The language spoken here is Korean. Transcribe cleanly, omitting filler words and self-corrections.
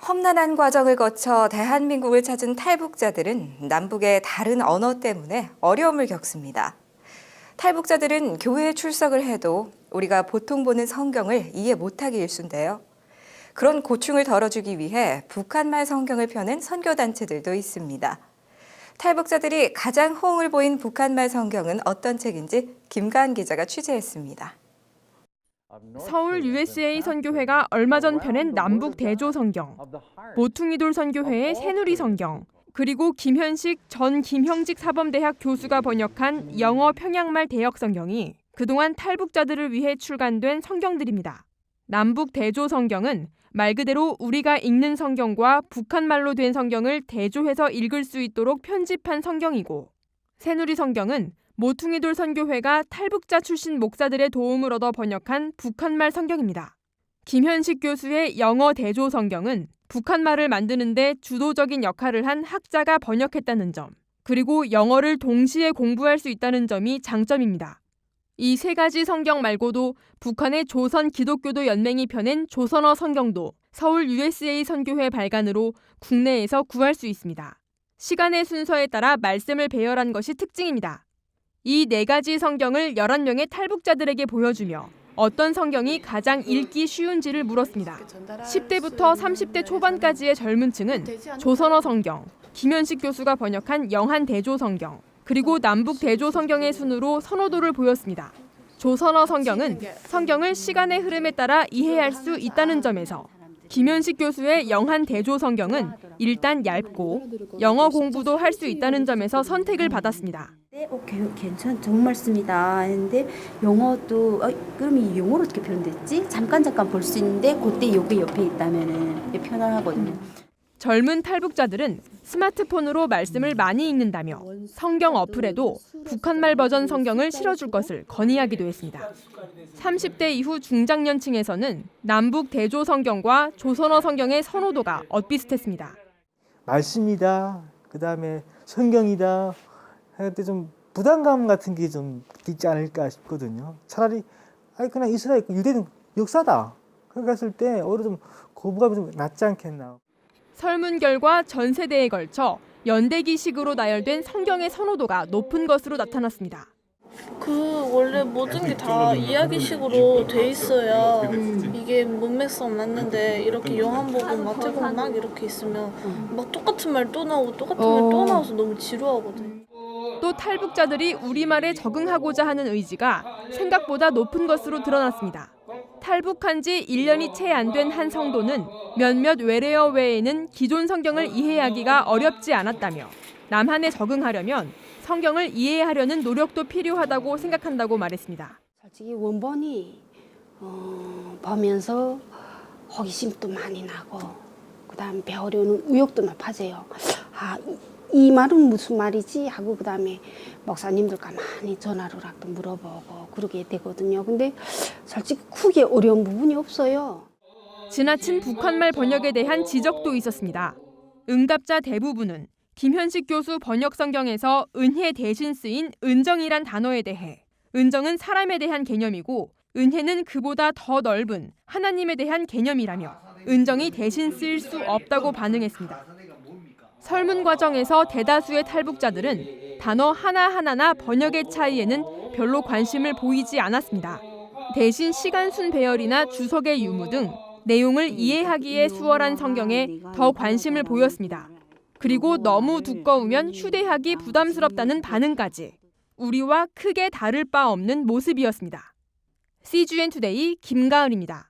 험난한 과정을 거쳐 대한민국을 찾은 탈북자들은 남북의 다른 언어 때문에 어려움을 겪습니다. 탈북자들은 교회에 출석을 해도 우리가 보통 보는 성경을 이해 못하기 일쑤인데요. 그런 고충을 덜어주기 위해 북한말 성경을 펴낸 선교단체들도 있습니다. 탈북자들이 가장 호응을 보인 북한말 성경은 어떤 책인지 김가은 기자가 취재했습니다. 서울 USA 선교회가 얼마 전 펴낸 남북 대조 성경, 모퉁이돌 선교회의 새누리 성경, 그리고 김현식 전 김형직 사범대학 교수가 번역한 영어 평양말 대역 성경이 그동안 탈북자들을 위해 출간된 성경들입니다. 남북 대조 성경은 말 그대로 우리가 읽는 성경과 북한말로 된 성경을 대조해서 읽을 수 있도록 편집한 성경이고, 새누리 성경은 모퉁이돌 선교회가 탈북자 출신 목사들의 도움을 얻어 번역한 북한말 성경입니다. 김현식 교수의 영어 대조 성경은 북한말을 만드는 데 주도적인 역할을 한 학자가 번역했다는 점, 그리고 영어를 동시에 공부할 수 있다는 점이 장점입니다. 이 세 가지 성경 말고도 북한의 조선 기독교도 연맹이 펴낸 조선어 성경도 서울 USA 선교회 발간으로 국내에서 구할 수 있습니다. 시간의 순서에 따라 말씀을 배열한 것이 특징입니다. 이 네 가지 성경을 11명의 탈북자들에게 보여주며 어떤 성경이 가장 읽기 쉬운지를 물었습니다. 10대부터 30대 초반까지의 젊은 층은 조선어 성경, 김현식 교수가 번역한 영한 대조 성경, 그리고 남북 대조 성경의 순으로 선호도를 보였습니다. 조선어 성경은 성경을 시간의 흐름에 따라 이해할 수 있다는 점에서, 김현식 교수의 영한 대조 성경은 일단 얇고 영어 공부도 할 수 있다는 점에서 선택을 받았습니다. 괜찮, 좋은 말씀이다 했는데 영어도 그럼 이 영어로 어떻게 표현됐지? 잠깐 볼 수 있는데 그때 여기 옆에 있다면은 편안하거든요. 젊은 탈북자들은 스마트폰으로 말씀을 많이 읽는다며 성경 어플에도 북한말 버전 성경을 실어줄 것을 건의하기도 했습니다. 30대 이후 중장년층에서는 남북 대조 성경과 조선어 성경의 선호도가 엇비슷했습니다. 말씀이다, 그다음에 성경이다 할 때 좀 부담감 같은 게 좀 있지 않을까 싶거든요. 차라리 그냥 이스라엘 유대는 역사다 그렇게 했을 때 오히려 좀 거부감이 좀 낮지 않겠나. 설문결과 전 세대에 걸쳐 연대기식으로 나열된 성경의 선호도가 높은 것으로 나타났습니다. 원래 모든 게 다 이야기식으로 돼 있어야 이게 문맥성 맞는데 이렇게 요한복음, 마태복음 막 이렇게 있으면 막 똑같은 말 또 나오고 똑같은 말 또 나와서 너무 지루하거든요. 또 탈북자들이 우리말에 적응하고자 하는 의지가 생각보다 높은 것으로 드러났습니다. 탈북한 지 1년이 채 안 된 한 성도는 몇몇 외래어 외에는 기존 성경을 이해하기가 어렵지 않았다며 남한에 적응하려면 성경을 이해하려는 노력도 필요하다고 생각한다고 말했습니다. 솔직히 원본이 보면서 호기심도 많이 나고 그다음 배우려는 의욕도 높아져요. 이 말은 무슨 말이지 하고 그다음에 목사님들과 많이 전화로라도 물어보고 그러게 되거든요. 근데 솔직히 크게 어려운 부분이 없어요. 지나친 북한말 번역에 대한 지적도 있었습니다. 응답자 대부분은 김현식 교수 번역 성경에서 은혜 대신 쓰인 은정이란 단어에 대해 은정은 사람에 대한 개념이고 은혜는 그보다 더 넓은 하나님에 대한 개념이라며 은정이 대신 쓰일 수 없다고 반응했습니다. 설문 과정에서 대다수의 탈북자들은 단어 하나하나나 번역의 차이에는 별로 관심을 보이지 않았습니다. 대신 시간순 배열이나 주석의 유무 등 내용을 이해하기에 수월한 성경에 더 관심을 보였습니다. 그리고 너무 두꺼우면 휴대하기 부담스럽다는 반응까지 우리와 크게 다를 바 없는 모습이었습니다. CGN 투데이 김가은입니다.